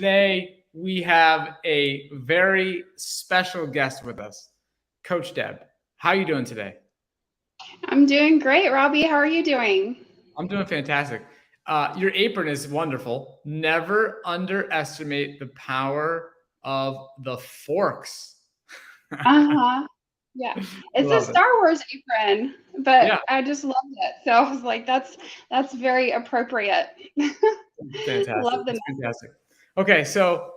today we have a very special guest with us, Coach Deb. How are you doing today? I'm doing great, Robbie. How are you doing? I'm doing fantastic. Your apron is wonderful. Never underestimate the power of the forks. Uh-huh. Yeah. It's a Love it. Star Wars apron, but Yeah, I just loved it. So I was like, that's very appropriate. fantastic. Love the It's fantastic. Okay, so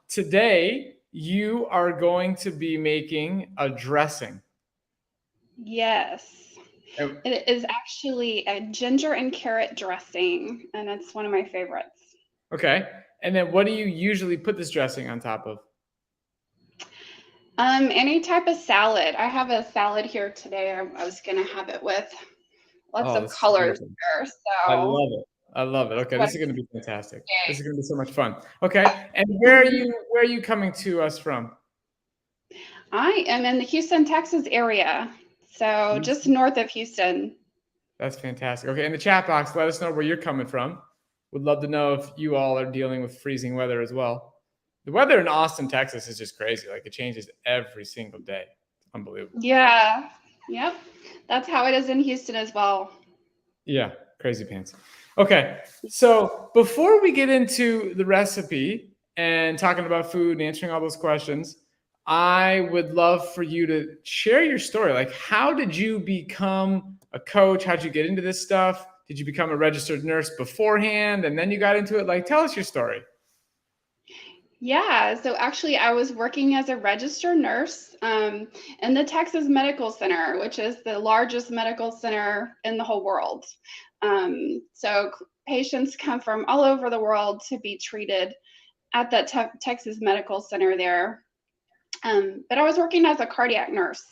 today you are going to be making a dressing. Yes. And- It is actually a ginger and carrot dressing, and it's one of my favorites. Okay, and then what do you usually put this dressing on top of? Any type of salad. I have a salad here today. I was gonna have it with lots Oh, of this is colors amazing. here. I So love it. I love it. Okay, what this is going to be fantastic. This okay. is going to be so much fun. Okay, and where are you coming to us from? I am in the Houston, Texas area. So just Houston. north of Houston. That's fantastic. Okay, in the chat box, let us know where you're coming from. Would love to know if you all are dealing with freezing weather as well. The weather in Austin, Texas is just crazy. Like it changes every single day. It's unbelievable. Yeah. Yep. That's how it is in Houston as well. Yeah, crazy pants. Okay, so before we get into the recipe and talking about food and answering all those questions, I would love for you to share your story. Like, how did you become a coach? How'd you get into this stuff? Did you become a registered nurse beforehand and then you got into it? Like, tell us your story. Yeah. So actually, I was working as a registered nurse in the Texas Medical Center, which is the largest medical center in the whole world. So patients come from all over the world to be treated at that Texas Medical Center there. But I was working as a cardiac nurse,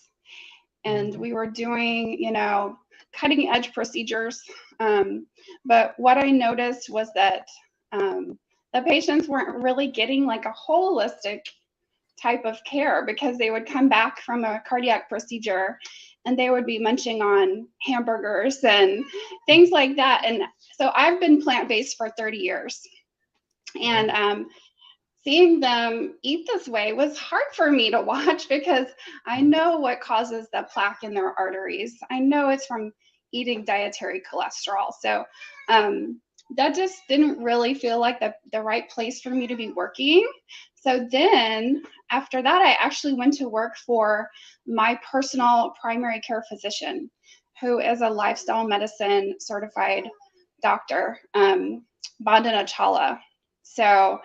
and we were doing, cutting edge procedures. But what I noticed was that the patients weren't really getting like a holistic type of care, because they would come back from a cardiac procedure and they would be munching on hamburgers and things like that. And so I've been plant-based for 30 years. And seeing them eat this way was hard for me to watch, because I know what causes the plaque in their arteries. I know it's from eating dietary cholesterol. So that just didn't really feel like the right place for me to be working. So then after that, I actually went to work for my personal primary care physician, who is a lifestyle medicine certified doctor, Bandana Chawla. So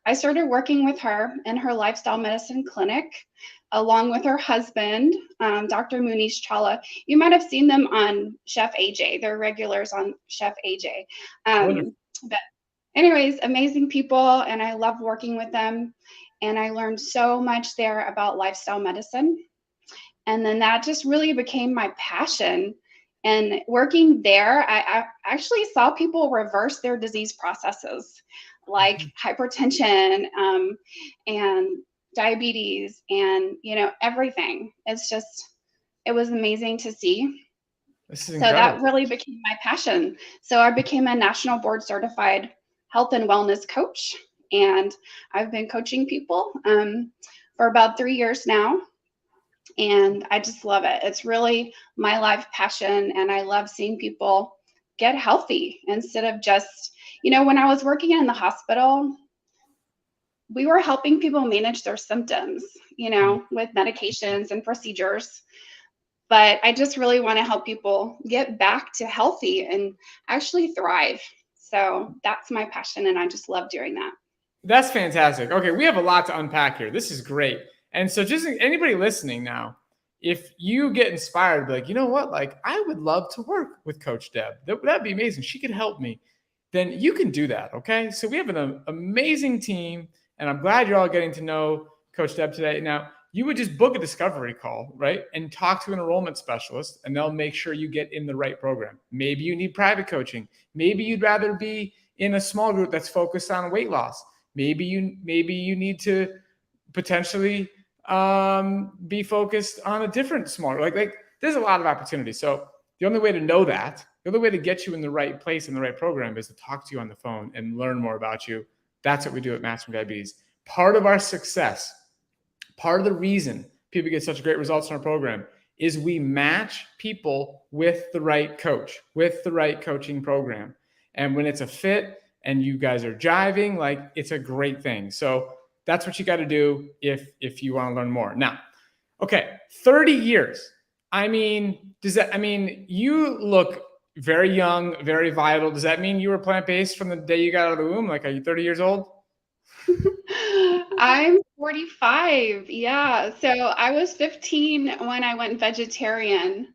I started working with her in her lifestyle medicine clinic, along with her husband, Dr. Munish Chawla. You might have seen them on Chef AJ. They're regulars on Chef AJ. Wonderful. But anyways, amazing people, and I love working with them. And I learned so much there about lifestyle medicine. And then that just really became my passion. And working there, I actually saw people reverse their disease processes, like hypertension and diabetes, and everything. It was amazing to see. This is So that incredible. really became my passion. So I became a national board certified health and wellness coach, and I've been coaching people for about 3 years now. And I just love it. It's really my life passion, and I love seeing people get healthy instead of just, when I was working in the hospital, we were helping people manage their symptoms, with medications and procedures. But I just really want to help people get back to healthy and actually thrive. So that's my passion, and I just love doing that. That's fantastic. Okay, we have a lot to unpack here. This is great. And so, just anybody listening now, if you get inspired, be like, you know what? Like, I would love to work with Coach Deb. That'd be amazing. She could help me. Then you can do that. Okay. So, we have an amazing team, and I'm glad you're all getting to know Coach Deb today. Now, you would just book a discovery call, right? And talk to an enrollment specialist, and they'll make sure you get in the right program. Maybe you need private coaching. Maybe you'd rather be in a small group that's focused on weight loss. Maybe you need to potentially be focused on a different smaller like there's a lot of opportunity. So the only way to know that, the only way to get you in the right place in the right program is to talk to you on the phone and learn more about you That's what we do at Mastering Diabetes. Part of our success, part of the reason people get such great results in our program is we match people with the right coach, with the right coaching program. And when it's a fit and you guys are jiving, like, it's a great thing. So that's what you got to do if you want to learn more. Now, okay, 30 years. I mean, you look very young, very vital. Does that mean you were plant-based from the day you got out of the womb? Like, are you 30 years old? I'm 45. Yeah. So I was 15 when I went vegetarian.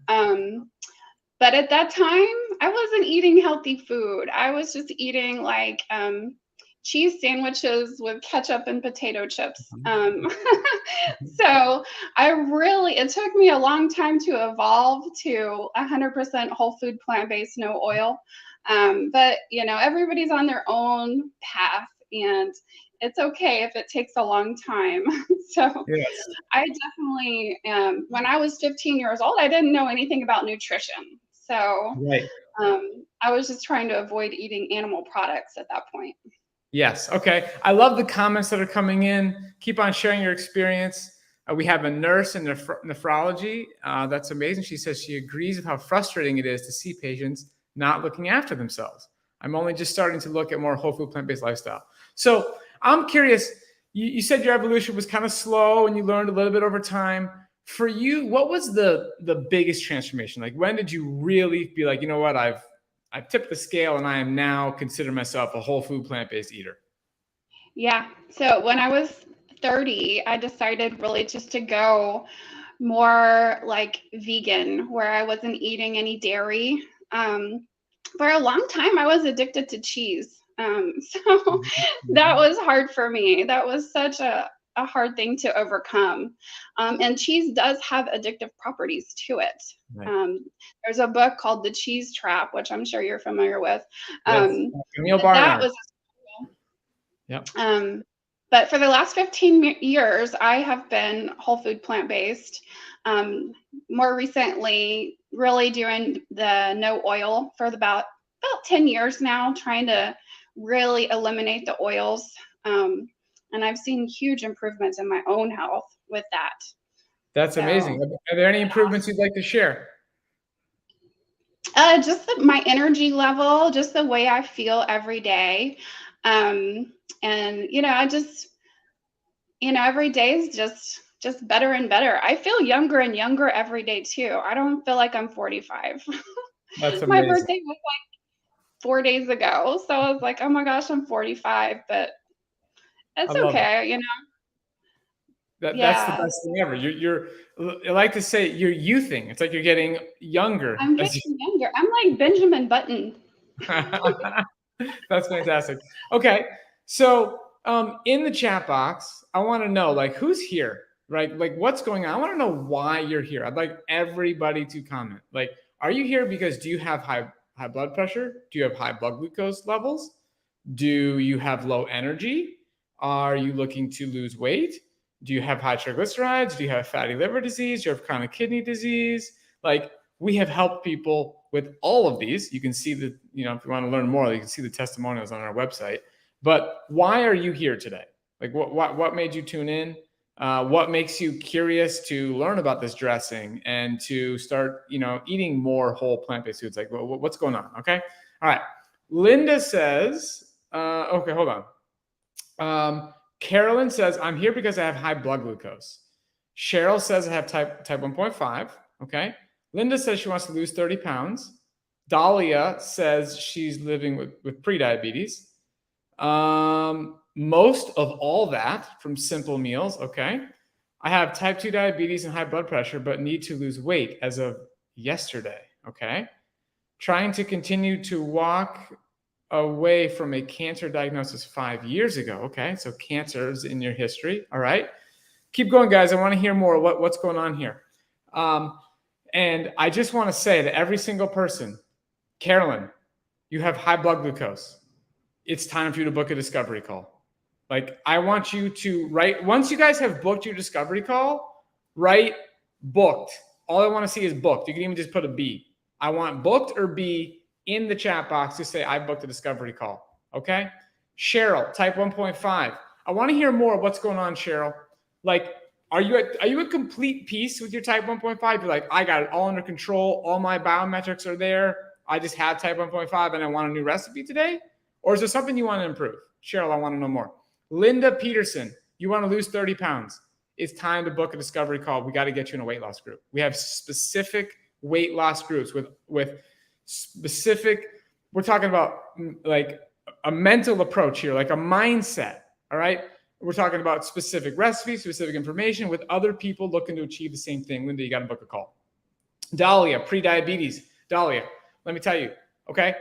But at that time, I wasn't eating healthy food. I was just eating like cheese sandwiches with ketchup and potato chips. So it took me a long time to evolve to 100% whole food, plant-based, no oil. But everybody's on their own path, and it's okay if it takes a long time. So Yes. I definitely, when I was 15 years old, I didn't know anything about nutrition. So Right. I was just trying to avoid eating animal products at that point. Yes. Okay. I love the comments that are coming in. Keep on sharing your experience. We have a nurse in nephrology. That's amazing. She says she agrees with how frustrating it is to see patients not looking after themselves. I'm only just starting to look at more whole food, plant-based lifestyle. So I'm curious, you said your evolution was kind of slow and you learned a little bit over time. For you, what was the biggest transformation? Like, when did you really be like, you know what, I've tipped the scale and I am now consider myself a whole food, plant-based eater? Yeah. So when I was 30, I decided really just to go more like vegan, where I wasn't eating any dairy. For a long time, I was addicted to cheese. So that was hard for me. That was such a hard thing to overcome. And cheese does have addictive properties to it. Right. There's a book called The Cheese Trap, which I'm sure you're familiar with. Yes. Camille But that Barnard. was Yep. but for the last 15 years, I have been whole food, plant-based. More recently, really doing the no oil for about 10 years now, trying to really eliminate the oils. And I've seen huge improvements in my own health with that. That's amazing. Are there any improvements you'd like to share? Just my energy level, just the way I feel every day. And I just, every day is just better and better. I feel younger and younger every day too. I don't feel like I'm 45. That's My amazing. birthday was like 4 days ago, so I was like, oh my gosh, I'm 45, but it's okay, That's the Yeah, best thing ever. I like to say you're youthing. It's like you're getting younger. I'm getting younger. I'm like Benjamin Button. That's fantastic. Okay. So in the chat box, I want to know, like, who's here, right? Like, what's going on? I want to know why you're here. I'd like everybody to comment. Like, are you here because do you have high blood pressure? Do you have high blood glucose levels? Do you have low energy? Are you looking to lose weight? Do you have high triglycerides? Do you have fatty liver disease? Do you have chronic kidney disease? Like, we have helped people with all of these. You can see if you want to learn more, you can see the testimonials on our website. But why are you here today? Like, what made you tune in? What makes you curious to learn about this dressing and to start, eating more whole plant-based foods? Like, what's going on? Okay. All right. Linda says, okay, hold on. Carolyn says, I'm here because I have high blood glucose. Cheryl says I have type 1.5. Okay. Linda says she wants to lose 30 pounds. Dahlia says she's living with prediabetes. Most of all that from Simple Meals. Okay. I have type 2 diabetes and high blood pressure, but need to lose weight as of yesterday. Okay. Trying to continue to walk away from a cancer diagnosis 5 years ago. Okay. So cancer is in your history. All right. Keep going, guys. I want to hear more. What's going on here? And I just want to say that every single person, Carolyn, you have high blood glucose. It's time for you to book a discovery call. Like, I want you to write, once you guys have booked your discovery call, write booked. All I want to see is booked. You can even just put a B. I want booked or B in the chat box to say I booked a discovery call. Okay. Cheryl, type 1.5. I want to hear more of what's going on, Cheryl. Like, are you at complete peace with your type 1.5? You're like, I got it all under control. All my biometrics are there. I just have type 1.5 and I want a new recipe today? Or is there something you want to improve? Cheryl, I want to know more. Linda Peterson, you want to lose 30 pounds. It's time to book a discovery call. We got to get you in a weight loss group. We have specific weight loss groups with specific, we're talking about like a mental approach here, like a mindset. All right. We're talking about specific recipes, specific information with other people looking to achieve the same thing. Linda, you got to book a call. Dahlia, pre-diabetes. Dahlia, let me tell you, okay?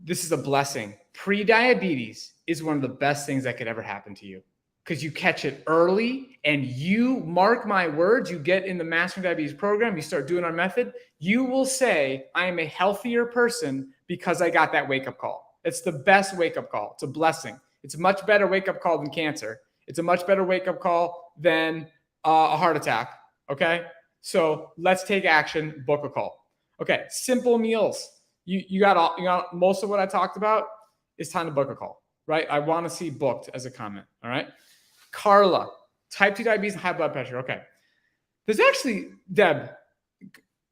This is a blessing. Pre-diabetes is one of the best things that could ever happen to you because you catch it early and you, mark my words, you get in the Mastering Diabetes program, you start doing our method, you will say, I am a healthier person because I got that wake-up call. It's the best wake-up call. It's a blessing. It's a much better wake-up call than cancer. It's a much better wake-up call than a heart attack, okay? So let's take action, book a call. Okay, simple meals. You got most of what I talked about. It's time to book a call, right? I want to see booked as a comment, all right? Carla, type 2 diabetes and high blood pressure. Okay. There's actually, Deb,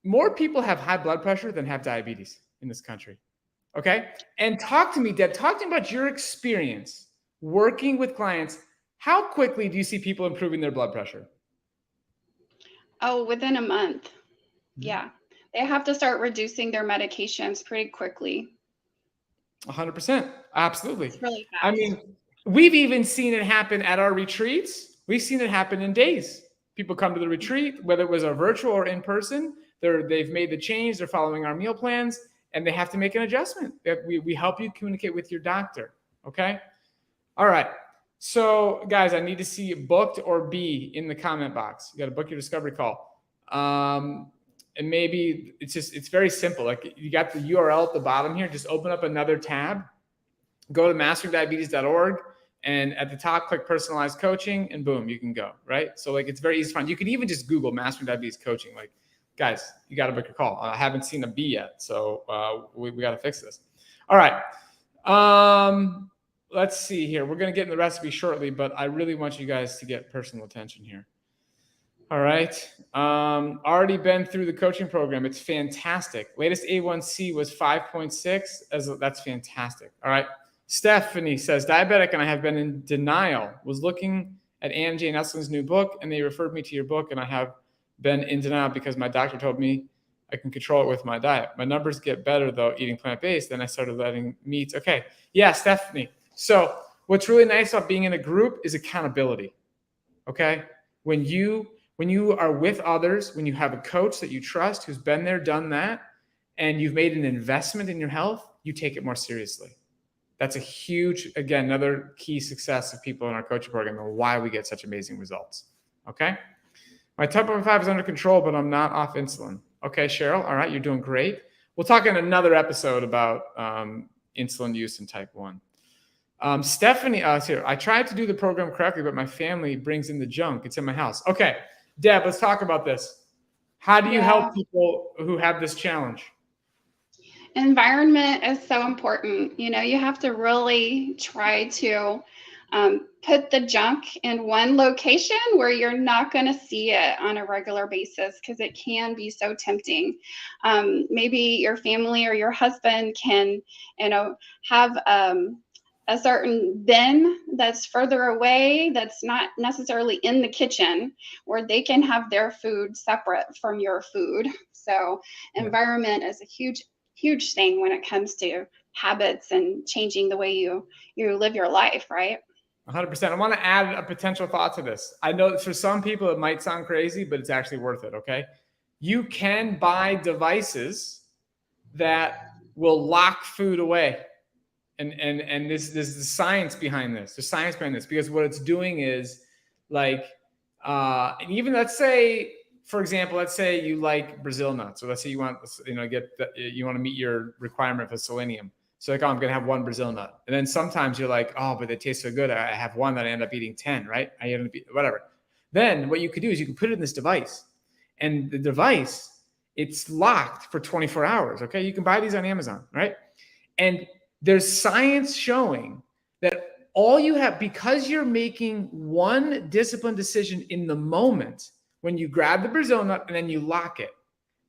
more people have high blood pressure than have diabetes in this country. Okay. And talk to me, Deb, talk to me about your experience working with clients. How quickly do you see people improving their blood pressure? Oh, within a month. Yeah. They have to start reducing their medications pretty quickly. 100%. Absolutely. It's really fast. I mean, we've even seen it happen at our retreats. We've seen it happen in days. People come to the retreat, whether it was a virtual or in person, they've made the change, they're following our meal plans, and they have to make an adjustment. We help you communicate with your doctor, okay? All right. So, guys, I need to see booked or B in the comment box. You got to book your discovery call. And maybe it's very simple. Like you got the URL at the bottom here. Just open up another tab. Go to masteringdiabetes.org. And at the top, click personalized coaching and boom, you can go, right? So like, it's very easy to find. You can even just Google Mastering Diabetes Coaching. Like, guys, you got to book your call. I haven't seen a B yet. So we got to fix this. All right. Let's see here. We're going to get in the recipe shortly, but I really want you guys to get personal attention here. All right. Already been through the coaching program. It's fantastic. Latest A1C was 5.6. That's fantastic. All right. Stephanie says, diabetic and I have been in denial. Was looking at Ann Jane Eslin's new book and they referred me to your book and I have been in denial because my doctor told me I can control it with my diet. My numbers get better though eating plant-based. Then I started letting meats. Okay. Yeah, Stephanie. So what's really nice about being in a group is accountability. Okay. When you are with others, when you have a coach that you trust who's been there, done that, and you've made an investment in your health, you take it more seriously. That's a huge, again, another key success of people in our coaching program and why we get such amazing results. Okay. My type 1.5 is under control, but I'm not off insulin. Okay, Cheryl. All right. You're doing great. We'll talk in another episode about insulin use in type 1. Stephanie, here. I tried to do the program correctly, but my family brings in the junk. It's in my house. Okay. Deb, let's talk about this. How do you help people who have this challenge? Environment is so important. You know, you have to really try to put the junk in one location where you're not going to see it on a regular basis because it can be so tempting. Maybe your family or your husband can, have a certain bin that's further away, that's not necessarily in the kitchen, where they can have their food separate from your food. So environment is a huge thing when it comes to habits and changing the way you live your life, right? 100%. I want to add a potential thought to this. I know for some people it might sound crazy, but it's actually worth it, okay? You can buy devices that will lock food away. And there's the science behind this. There's science behind this because what it's doing is like, and even let's say, for example, let's say you like Brazil nuts, or let's say you want, you want to meet your requirement for selenium. So like, oh, I'm going to have one Brazil nut. And then sometimes you're like, oh, but they taste so good. I have one that I end up eating 10, right? I end up whatever. Then what you could do is you can put it in this device, and the device, it's locked for 24 hours. Okay. You can buy these on Amazon, right? And there's science showing that all you have, because you're making one disciplined decision in the moment, when you grab the Brazil nut and then you lock it,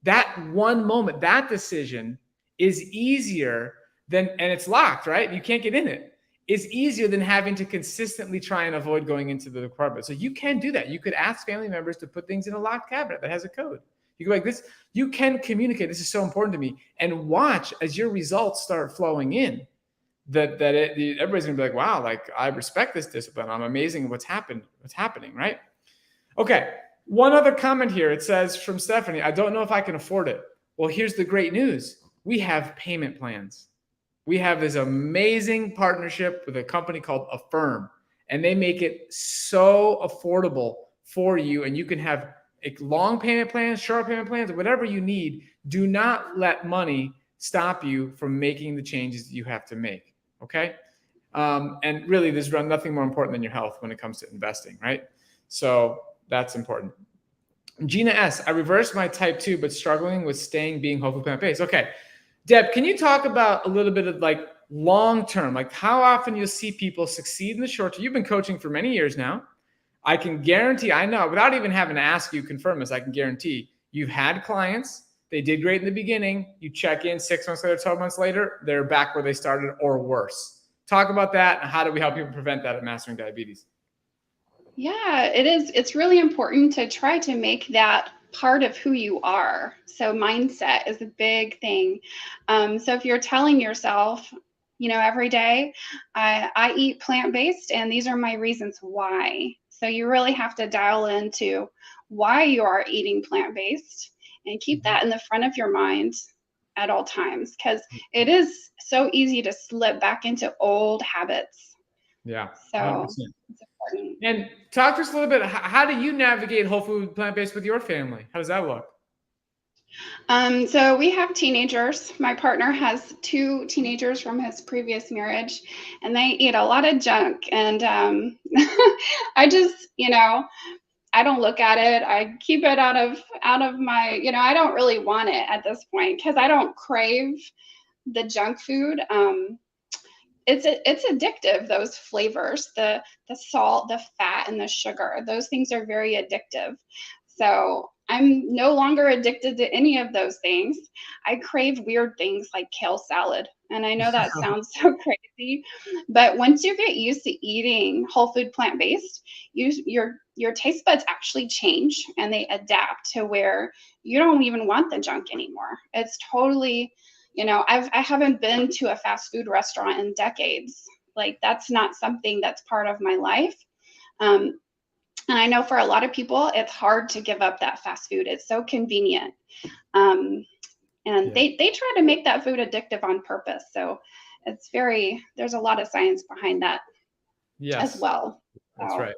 that one moment, that decision is easier than, and it's locked, right? You can't get in it. Is easier than having to consistently try and avoid going into the department. So you can do that. You could ask family members to put things in a locked cabinet that has a code. You go like this, you can communicate. This is so important to me. And watch as your results start flowing in, everybody's gonna be like, wow, like I respect this discipline. I'm amazing at what's happening, right? Okay, one other comment here. It says from Stephanie, I don't know if I can afford it. Well, here's the great news. We have payment plans. We have this amazing partnership with a company called Affirm, and they make it so affordable for you. And you can have long payment plans, short payment plans, whatever you need. Do not let money stop you from making the changes that you have to make. Okay. And really, there's nothing more important than your health when it comes to investing, right? So that's important. Gina S., I reversed my type 2, but struggling with being whole food plant-based. Okay. Deb, can you talk about a little bit of like long-term, like how often you'll see people succeed in the short term? You've been coaching for many years now. I can guarantee, I know, without even having to ask you, confirm this, I can guarantee you've had clients, they did great in the beginning, you check in 6 months later, 12 months later, they're back where they started or worse. Talk about that and how do we help people prevent that at Mastering Diabetes? Yeah, it is. It's really important to try to make that part of who you are. So mindset is a big thing. So if you're telling yourself, every day, I eat plant-based and these are my reasons why. So you really have to dial into why you are eating plant-based and keep that in the front of your mind at all times, because it is so easy to slip back into old habits. Yeah. So 100%. it's important. And talk to us a little bit. How do you navigate whole food plant-based with your family? How does that look? So we have teenagers. My partner has 2 teenagers from his previous marriage, and they eat a lot of junk. And I just, I don't look at it. I keep it out of my, I don't really want it at this point because I don't crave the junk food. It's addictive, those flavors, the salt, the fat, and the sugar. Those things are very addictive. So I'm no longer addicted to any of those things. I crave weird things like kale salad. And I know that sounds so crazy, but once you get used to eating whole food plant-based, your taste buds actually change and they adapt to where you don't even want the junk anymore. It's totally, I haven't been to a fast food restaurant in decades. Like that's not something that's part of my life. And I know for a lot of people, it's hard to give up that fast food. It's so convenient. And they try to make that food addictive on purpose. So there's a lot of science behind that as well. That's right.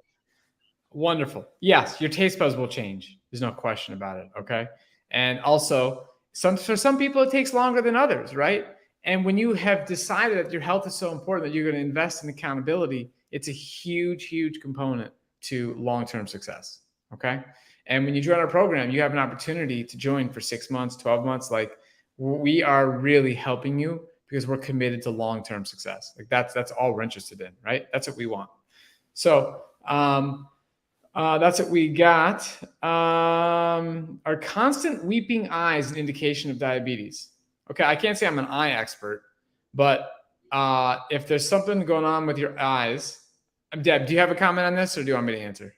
Wonderful. Yes, your taste buds will change. There's no question about it. Okay. And also, for some people, it takes longer than others, right? And when you have decided that your health is so important that you're going to invest in accountability, it's a huge, huge component to long-term success. Okay. And when you join our program, you have an opportunity to join for 6 months, 12 months. Like we are really helping you because we're committed to long-term success. Like that's all we're interested in, right? That's what we want. So, that's what we got. Are constant weeping eyes an indication of diabetes? Okay, I can't say I'm an eye expert, but if there's something going on with your eyes, Deb, do you have a comment on this or do you want me to answer?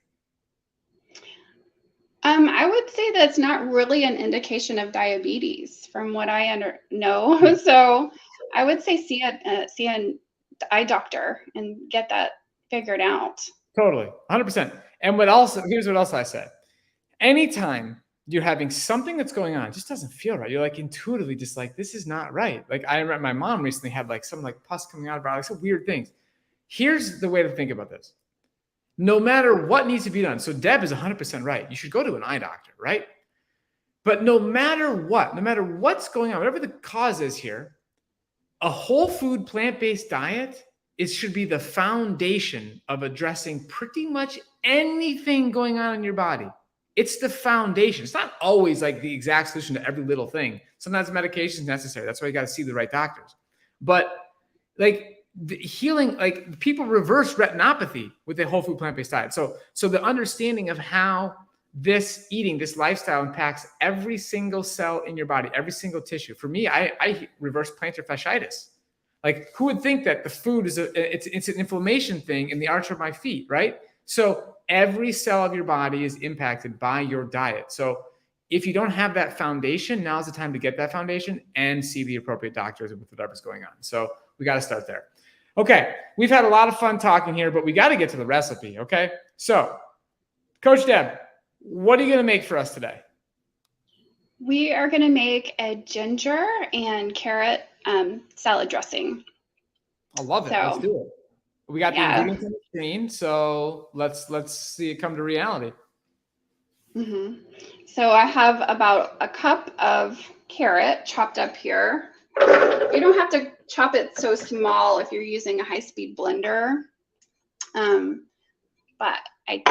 I would say that's not really an indication of diabetes from what I know. So I would say see an eye doctor and get that figured out. Totally, 100%. And here's what else I said. Anytime you're having something that's going on, it just doesn't feel right. You're like intuitively just like, this is not right. Like I remember my mom recently had like some like pus coming out of her eye, like some weird things. Here's the way to think about this. No matter what needs to be done. So Deb is 100% right. You should go to an eye doctor, right? But no matter what's going on, whatever the cause is here, a whole food plant-based diet should be the foundation of addressing pretty much anything going on in your body. It's the foundation. It's not always like the exact solution to every little thing. Sometimes medication is necessary. That's why you got to see the right doctors. But like the healing, like people reverse retinopathy with a whole food plant-based diet. So the understanding of how this lifestyle impacts every single cell in your body, every single tissue. For me, I reverse plantar fasciitis. Like, who would think that the food is it's an inflammation thing in the arch of my feet, right? So every cell of your body is impacted by your diet. So if you don't have that foundation, now's the time to get that foundation and see the appropriate doctors with whatever's going on. So we got to start there. Okay, we've had a lot of fun talking here, but we got to get to the recipe, okay? So, Coach Deb, what are you going to make for us today? We are going to make a ginger and carrot salad dressing. I love it. Let's do it. We got the ingredients on the screen, so let's see it come to reality. So I have about a cup of carrot chopped up here. You don't have to chop it so small if you're using a high-speed blender, but I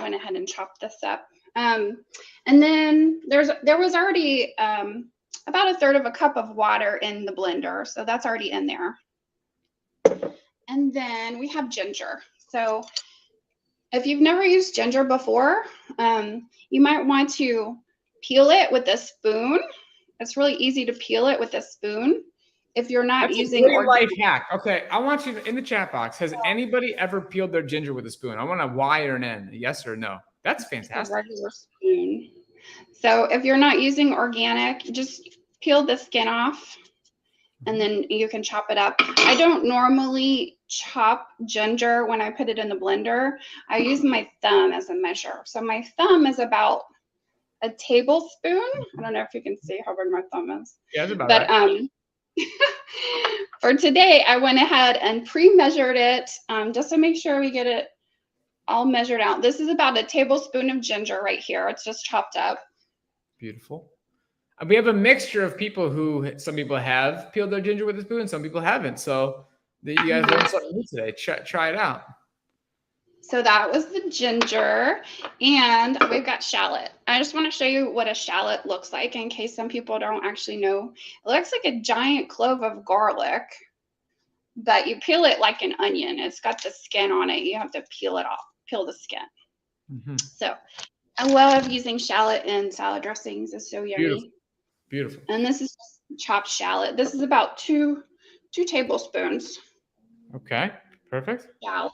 went ahead and chopped this up. And then there was already about a third of a cup of water in the blender, so that's already in there. And then we have ginger. So if you've never used ginger before, you might want to peel it with a spoon. It's really easy to peel it with a spoon. If you're not using a great life hack. Okay, I want you in the chat box. Has anybody ever peeled their ginger with a spoon? I want a Y or an N, a yes or no. That's fantastic. A regular spoon. So if you're not using organic, just peel the skin off, and then you can chop it up. I don't normally chop ginger when I put it in the blender. I use my thumb as a measure. So my thumb is about a tablespoon. I don't know if you can see how big my thumb is. Yeah, it's about right. For today, I went ahead and pre-measured it just to make sure we get it all measured out. This is about a tablespoon of ginger right here. It's just chopped up. Beautiful. We have a mixture of people some people have peeled their ginger with a spoon, some people haven't. So you guys learned something new today. Try it out. So that was the ginger, and we've got shallot. I just want to show you what a shallot looks like in case some people don't actually know. It looks like a giant clove of garlic, but you peel it like an onion. It's got the skin on it. You have to peel it off, peel the skin. So I love using shallot in salad dressings. It's so yummy. Beautiful. And this is chopped shallot. This is about two tablespoons. Okay, perfect. Shallot.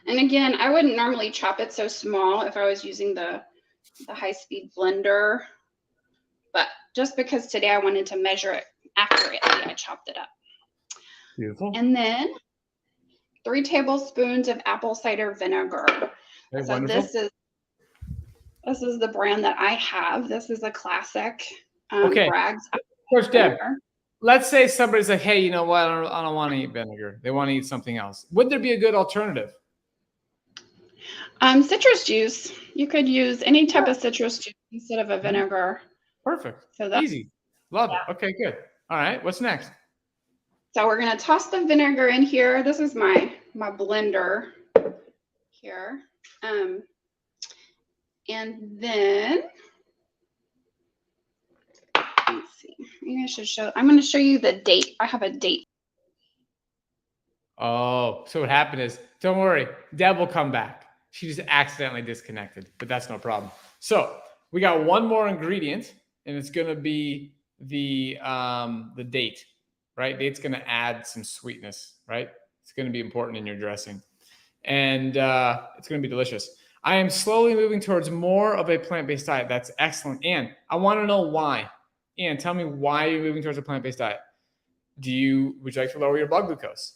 And again, I wouldn't normally chop it so small if I was using the high-speed blender, but just because today I wanted to measure it accurately, I chopped it up. Beautiful. And then 3 tablespoons of apple cider vinegar. Okay, so wonderful. This is the brand that I have. This is a classic Bragg's. Coach Deb, let's say somebody's like, hey, you know what? I don't want to eat vinegar. They want to eat something else. Would there be a good alternative? Citrus juice. You could use any type of citrus juice instead of a vinegar. Perfect. So that's easy. Love it. Okay, good. All right. What's next? So we're going to toss the vinegar in here. This is my blender here. And then let's see. I'm going to show you the date. I have a date. Oh, so what happened is, don't worry, Deb will come back. She just accidentally disconnected, but that's no problem. So we got one more ingredient, and it's going to be the date, right? Date's going to add some sweetness, right? It's going to be important in your dressing, and it's going to be delicious. I am slowly moving towards more of a plant-based diet. That's excellent. And I want to know why. Ann, tell me why you're moving towards a plant-based diet. Would you like to lower your blood glucose?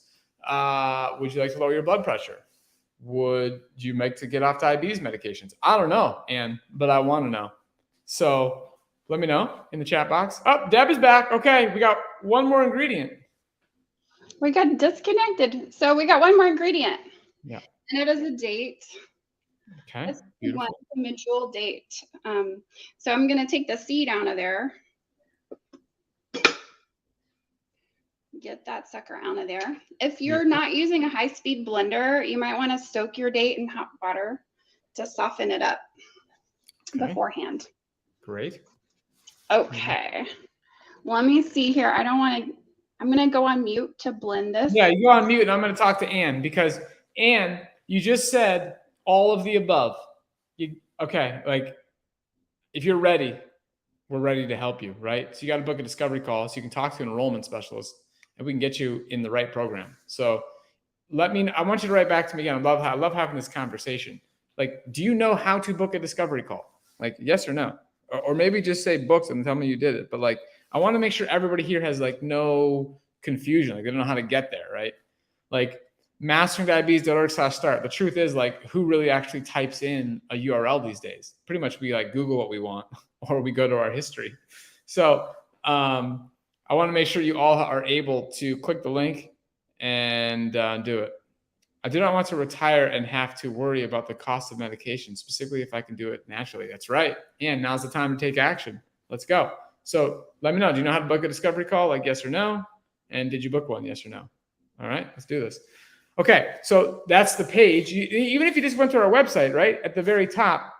Would you like to lower your blood pressure? Would you like to get off diabetes medications? I don't know, Ann, but I want to know. So let me know in the chat box. Oh, Deb is back. Okay, we got one more ingredient. We got disconnected. So we got one more ingredient. Yeah. And it is a date. Okay. It's a medjool date. So I'm going to take the seed out of there. Get that sucker out of there. If you're not using a high-speed blender, you might want to soak your date in hot water to soften it up beforehand. Great. Okay. Let me see here. I don't want I'm going to go on mute to blend this. Yeah, you go on mute, and I'm going to talk to Ann, because Ann, you just said all of the above. Okay, like if you're ready, we're ready to help you, right? So you got to book a discovery call so you can talk to an enrollment specialist, and we can get you in the right program. So I want you to write back to me again. I love having this conversation. Like, do you know how to book a discovery call? Like, yes or no? Or maybe just say books and tell me you did it. But like, I want to make sure everybody here has like no confusion. Like, they don't know how to get there, right? Like, masteringdiabetes.org/start. The truth is, like, who really actually types in a URL these days? Pretty much we like Google what we want, or we go to our history. So I want to make sure you all are able to click the link and do it. I do not want to retire and have to worry about the cost of medication, specifically if I can do it naturally. That's right. And now's the time to take action. Let's go. So let me know. Do you know how to book a discovery call? Like, yes or no? And did you book one? Yes or no? All right, let's do this. Okay, so that's the page. Even if you just went to our website, right, at the very top,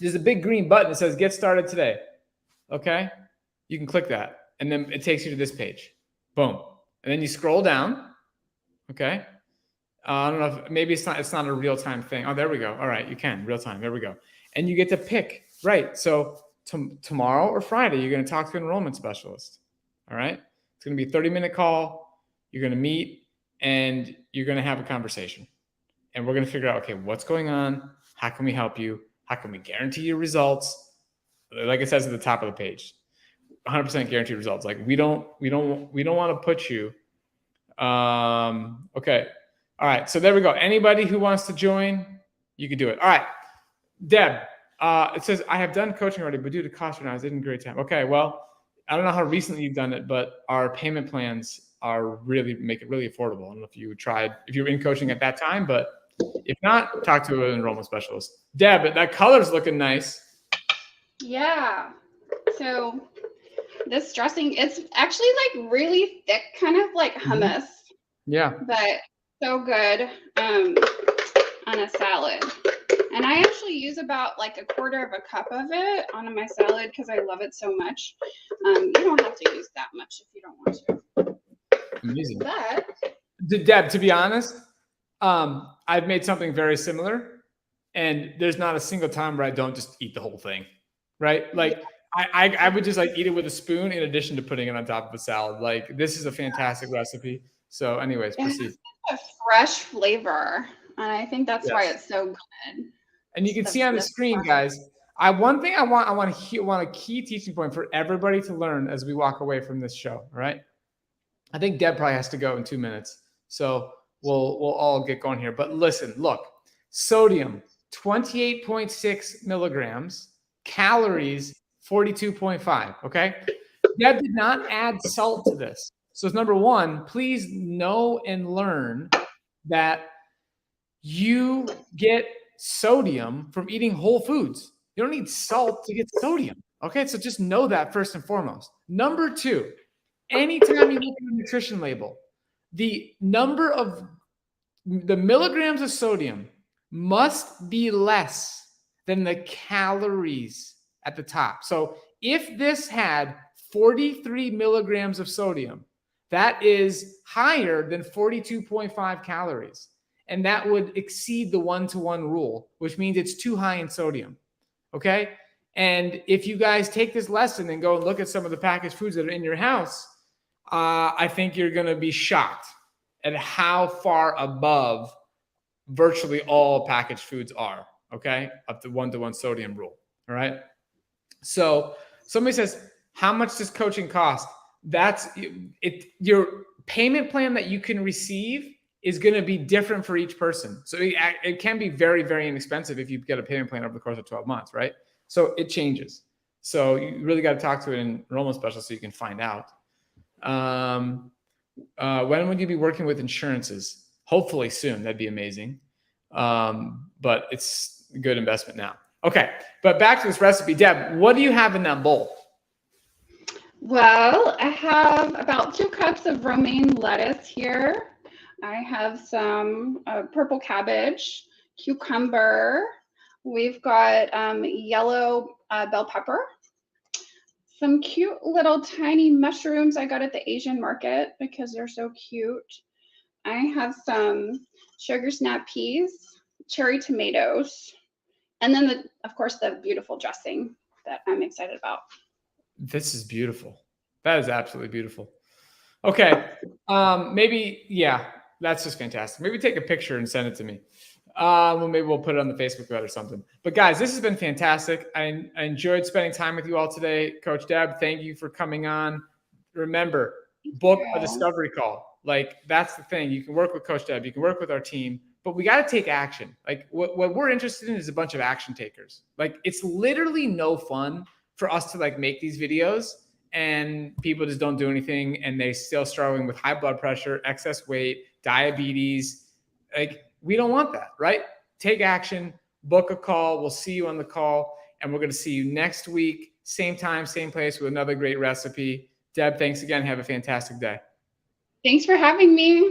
there's a big green button that says Get Started Today. Okay, you can click that, and then it takes you to this page. Boom. And then you scroll down. Okay. I don't know if maybe it's not a real-time thing. Oh, there we go. All right, you can real time. There we go. And you get to pick, right? So tomorrow or Friday, you're going to talk to an enrollment specialist. All right. It's going to be a 30-minute call. You're going to meet and you're going to have a conversation. And we're going to figure out, okay, what's going on? How can we help you? How can we guarantee your results? Like it says at the top of the page, 100% guaranteed results. Like we don't want to put you. Okay. All right. So there we go. Anybody who wants to join, you can do it. All right. Deb, it says, I have done coaching already, but due to cost right now, I didn't great time. Okay. Well, I don't know how recently you've done it, but our payment plans make it really affordable. I don't know if you were in coaching at that time, but if not, talk to an enrollment specialist. Deb, that color's looking nice. Yeah. So this dressing, it's actually like really thick, kind of like hummus. Yeah. But so good on a salad. And I actually use about like a quarter of a cup of it on my salad because I love it so much. You don't have to use that much if you don't want to. Amazing. But Deb, to be honest, I've made something very similar, and there's not a single time where I don't just eat the whole thing, right? Like I would just like eat it with a spoon in addition to putting it on top of a salad. Like this is a fantastic recipe. So anyways, proceed. A fresh flavor, and I think that's why it's so good. And you can see on the screen, guys. I want a key teaching point for everybody to learn as we walk away from this show. All right. I think Deb probably has to go in 2 minutes, so we'll all get going here. But listen, look, sodium 28.6 milligrams, calories 42.5. Okay. Deb did not add salt to this. So number one, please know and learn that you get sodium from eating whole foods. You don't need salt to get sodium. Okay, so just know that first and foremost. Number two, anytime you look at a nutrition label, the number of the milligrams of sodium must be less than the calories at the top. So if this had 43 milligrams of sodium, that is higher than 42.5 calories. And that would exceed the 1-to-1 rule, which means it's too high in sodium. Okay. And if you guys take this lesson and go and look at some of the packaged foods that are in your house, I think you're going to be shocked at how far above virtually all packaged foods are. Okay. Up to 1-to-1 sodium rule. All right. So somebody says, how much does coaching cost? That's it. Your payment plan that you can receive is going to be different for each person. So it can be very, very inexpensive if you get a payment plan over the course of 12 months, right? So it changes. So you really got to talk to an enrollment specialist so you can find out. When would you be working with insurances? Hopefully soon. That'd be amazing. But it's a good investment now. Okay. But back to this recipe. Deb, what do you have in that bowl? Well, I have about 2 cups of romaine lettuce here. I have some purple cabbage, cucumber. We've got yellow bell pepper, some cute little tiny mushrooms I got at the Asian market because they're so cute. I have some sugar snap peas, cherry tomatoes, and then of course the beautiful dressing that I'm excited about. This is beautiful. That is absolutely beautiful. Okay. Maybe, yeah, that's just fantastic. Maybe take a picture and send it to me. Well, maybe we'll put it on the Facebook thread or something. But guys, this has been fantastic. I enjoyed spending time with you all today. Coach Deb, thank you for coming on. Remember, book a discovery call. Like, that's the thing. You can work with Coach Deb, you can work with our team, but we got to take action. Like, what we're interested in is a bunch of action takers. Like, it's literally no fun for us to like make these videos and people just don't do anything and they still struggling with high blood pressure, excess weight, diabetes. Like, we don't want that, right? Take action, book a call. We'll see you on the call, and we're going to see you next week, same time, same place, with another great recipe. Deb, thanks again. Have a fantastic day. Thanks for having me.